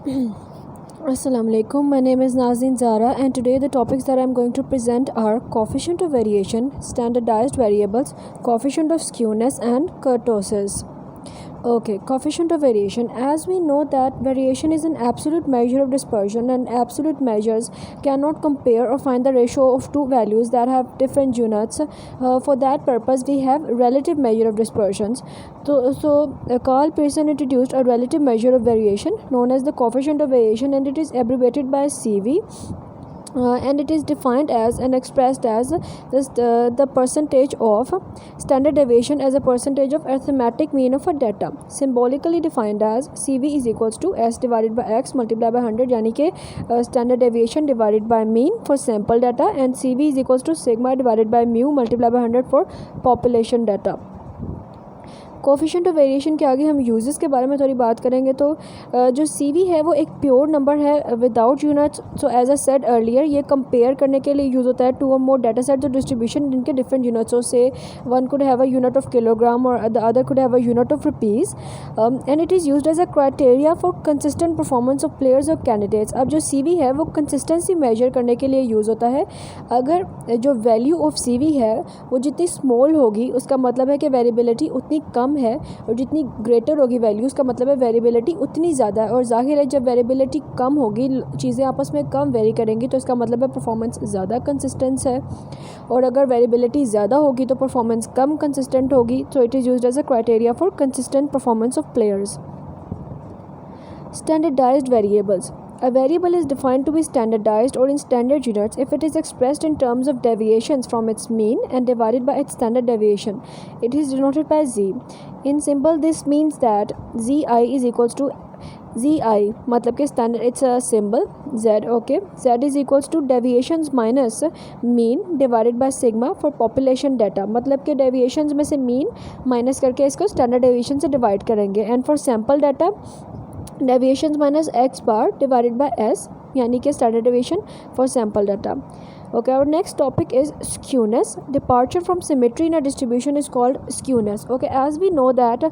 Assalamu alaikum. My name is Nazin Zara, and today the topics that I am going to present are coefficient of variation, standardized variables, coefficient of skewness, and kurtosis. Okay, coefficient of variation. As we know that variation is an absolute measure of dispersion, and absolute measures cannot compare or find the ratio of two values that have different units. For that purpose, we have relative measure of dispersions. So Carl Pearson introduced a relative measure of variation known as the coefficient of variation, and it is abbreviated by CV. And it is defined as and expressed as the percentage of standard deviation as a percentage of arithmetic mean of a data, symbolically defined as CV is equals to S divided by X multiplied by 100, यानी कि standard deviation divided by mean for sample data, and CV is equals to sigma divided by mu multiplied by 100 for population data. Coefficient of variation के आगे हम uses के बारे में थोड़ी बात करेंगे। तो जो CV है वो एक प्योर नंबर है without units. So as a said earlier, ये कंपेयर करने के लिए यूज़ होता है टू और मोर डाटा सेट और डिस्ट्रीब्यूशन जिनके डिफरेंट यूनिट्स हो। Say one could have a unit of kilogram और the other could have a unit of rupees, and it is used as a criteria for consistent performance of players और candidates. अब जो CV है वो consistency major करने के लिए use होता है। अगर जो वैल्यू ऑफ CV है वो जितनी स्मॉल होगी उसका मतलब है कि वेरिएबिलिटी उतनी कम है, और जितनी ग्रेटर होगी वैल्यू उसका मतलब है वेरिएबिलिटी उतनी ज़्यादा है। और जाहिर है जब वेरिएबिलिटी कम होगी, चीज़ें आपस में कम वेरी करेंगी, तो इसका मतलब है परफॉर्मेंस ज़्यादा कंसिस्टेंस है। और अगर वेरिएबिलिटी ज़्यादा होगी तो परफॉर्मेंस कम कंसिस्टेंट होगी। So it is used as a criteria for consistent performance of players. Standardized variables. A variable is defined to be standardized or in standard units if it is expressed in terms of deviations from its mean and divided by its standard deviation. It is denoted by Z. In symbol, this means that Zi is equals to Zi, मतलब कि standard, it's a symbol Z. Okay, Z is equals to deviations minus mean divided by sigma for population data. मतलब कि deviations में से mean minus करके इसको standard deviation से divide करेंगे, and for sample data deviation minus x bar divided by s, यानी कि standard deviation for sample data. Okay, और next topic is skewness. Departure from symmetry in a distribution is called skewness. Okay, as we know that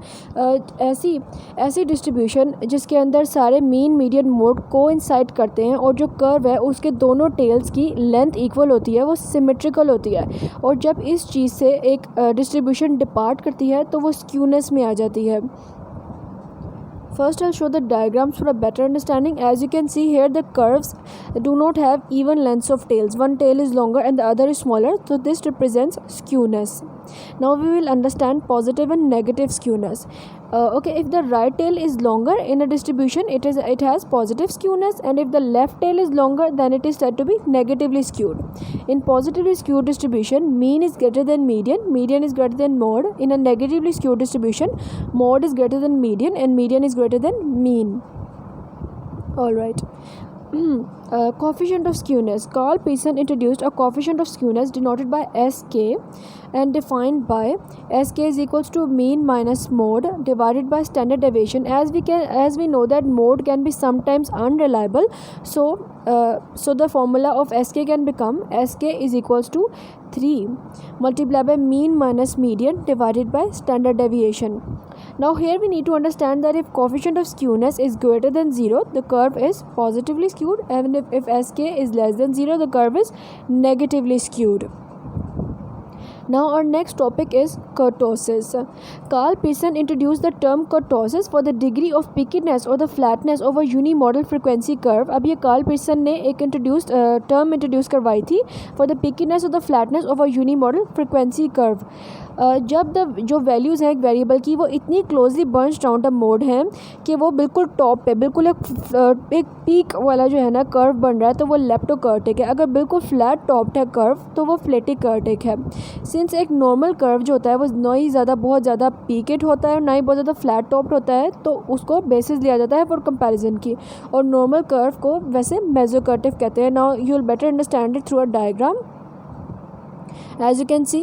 ऐसी distribution जिसके अंदर सारे mean median mode को inside करते हैं और जो कर्व है उसके दोनों टेल्स की लेंथ इक्वल होती है, वो सिमेट्रिकल होती है। और जब इस चीज़ से एक डिस्ट्रीब्यूशन डिपार्ट करती है तो वो स्क्यूनेस में आ जाती है। First, I'll show the diagrams for a better understanding. As you can see here, the curves do not have even lengths of tails. One tail is longer and the other is smaller. So this represents skewness. Now we will understand positive and negative skewness. Okay, if the right tail is longer in a distribution, it has positive skewness, and if the left tail is longer, then it is said to be negatively skewed. In positively skewed distribution, mean is greater than median, median is greater than mode. In a negatively skewed distribution, mode is greater than median, and median is greater than mean. All right. Coefficient of skewness. Carl Pearson introduced a coefficient of skewness denoted by Sk and defined by Sk is equals to mean minus mode divided by standard deviation. As we know that mode can be sometimes unreliable, so the formula of Sk can become Sk is equals to 3 multiplied by mean minus median divided by standard deviation. Now here we need to understand that if coefficient of skewness is greater than 0, the curve is positively skewed, and if Sk is less than 0, the curve is negatively skewed. Now our next topic is kurtosis. Carl Pearson introduced the term kurtosis for the degree of peakiness or the flatness of a unimodal frequency curve. अब ये Carl Pearson ने एक term introduce करवाई थी for the peakiness or the flatness of a unimodal frequency curve. जब जो values हैं एक वेरिएबल की वो इतनी क्लोजली बंच्ड राउंड अ मोड हैं कि वो बिल्कुल टॉप पे बिल्कुल एक पीक वाला जो है ना कर्व बन रहा है, तो वो लेप्टोकर्टिक है। अगर बिल्कुल फ्लैट टॉप्ड है कर्व तो वो फ्लेटिकर्टिक है। सिंस एक नॉर्मल कर्व जो होता है वो ना ही बहुत ज़्यादा पीकेड होता है और ना ही बहुत ज़्यादा फ्लैट टॉप्ड होता है, तो उसको बेसिस लिया जाता है फॉर कंपैरिजन की, और नॉर्मल कर्व को वैसे मेसोकर्टिव कहते हैं। Now you will better understand it through a diagram. As you can see,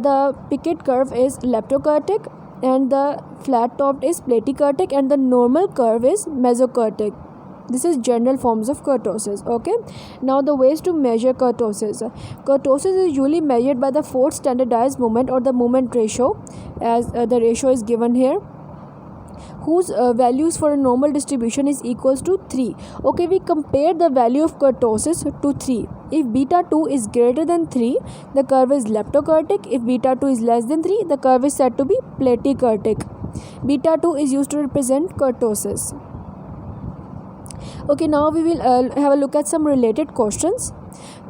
the Piquet curve is leptokurtic and the flat topped is platykurtic and the normal curve is mesokurtic. This is general forms of kurtosis. Okay, now the ways to measure kurtosis. Kurtosis is usually measured by the fourth standardized moment or the moment ratio, as the ratio is given here. whose values for a normal distribution is equals to 3. Okay, we compare the value of kurtosis to 3. If beta 2 is greater than 3, the curve is leptokurtic. If beta 2 is less than 3, the curve is said to be platykurtic. Beta 2 is used to represent kurtosis. Okay, now we will have a look at some related questions.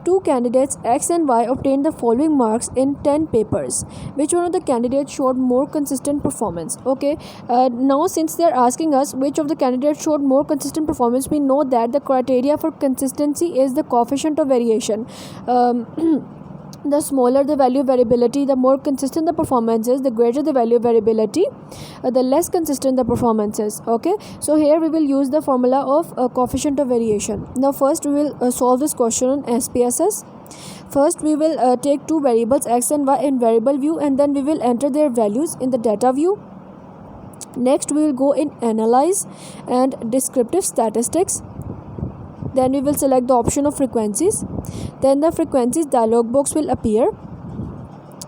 Two candidates X and Y obtained the following marks in 10 papers. Which one of the candidates showed more consistent performance? Okay, now since they are asking us which of the candidates showed more consistent performance, we know that the criteria for consistency is the coefficient of variation. The smaller the value of variability, the more consistent the performance is. The greater the value of variability, the less consistent the performance is. Okay, so here we will use the formula of coefficient of variation. Now first we will solve this question on SPSS. First we will take two variables X and Y in variable view, and then we will enter their values in the data view. Next we will go in analyze and descriptive statistics. Then we will select the option of frequencies. Then the frequencies dialog box will appear.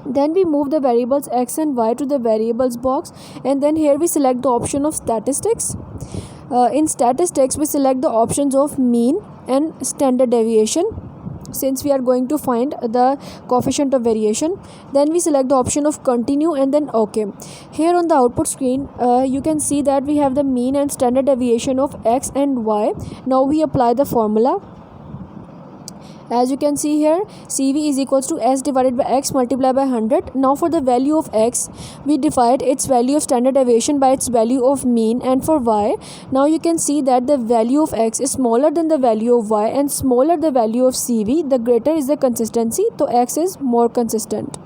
Then we move the variables X and Y to the variables box, and then here we select the option of statistics. In statistics we select the options of mean and standard deviation, since we are going to find the coefficient of variation. Then we select the option of continue and then OK. Here on the output screen you can see that we have the mean and standard deviation of X and Y. Now we apply the formula. As you can see here, CV is equals to S divided by X multiplied by 100. Now for the value of X, we divide its value of standard deviation by its value of mean. And for Y, now you can see that the value of X is smaller than the value of Y and smaller the value of CV. The greater is the consistency, so X is more consistent.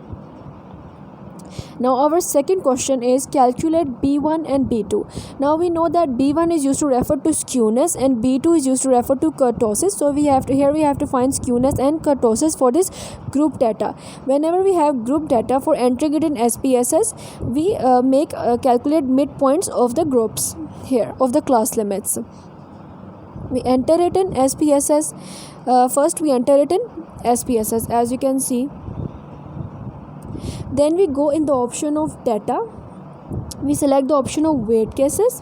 Now our second question is calculate B1 and B2. Now we know that B1 is used to refer to skewness and B2 is used to refer to kurtosis. So we have to find skewness and kurtosis for this group data. Whenever we have group data, for entering it in SPSS, we calculate midpoints of the groups here of the class limits. We enter it in SPSS. First we enter it in SPSS, as you can see. Then we go in the option of data. We select the option of weight cases.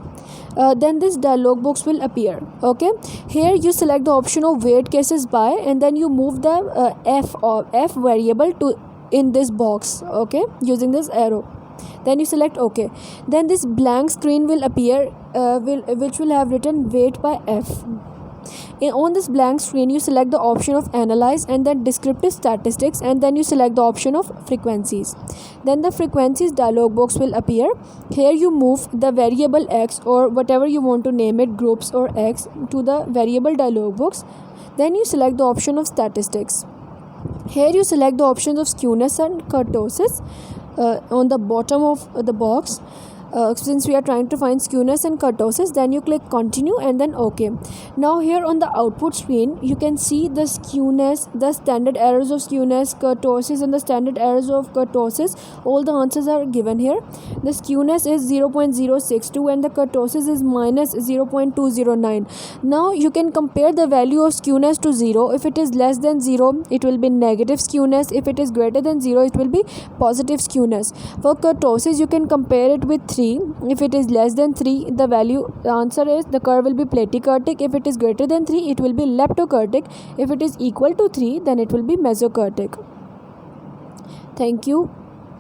Then this dialog box will appear. Okay, here you select the option of weight cases by, and then you move the F variable to in this box. Okay, using this arrow. Then you select OK. Then this blank screen will appear, which will have written weight by F. On this blank screen you select the option of analyze and then descriptive statistics, and then you select the option of frequencies. Then the frequencies dialog box will appear. Here you move the variable X or whatever you want to name it, groups or X, to the variable dialog box. Then you select the option of statistics. Here you select the options of skewness and kurtosis on the bottom of the box. Since we are trying to find skewness and kurtosis, then you click continue and then OK. Now here on the output screen you can see the skewness, the standard errors of skewness, kurtosis and the standard errors of kurtosis. All the answers are given here. The skewness is 0.062 and the kurtosis is minus 0.209. Now you can compare the value of skewness to 0. If it is less than 0, it will be negative skewness. If it is greater than 0, it will be positive skewness. For kurtosis you can compare it with 3. If it is less than 3, the answer is the curve will be platykurtic. If it is greater than 3, it will be leptokurtic. If it is equal to 3, then it will be mesokurtic. Thank you.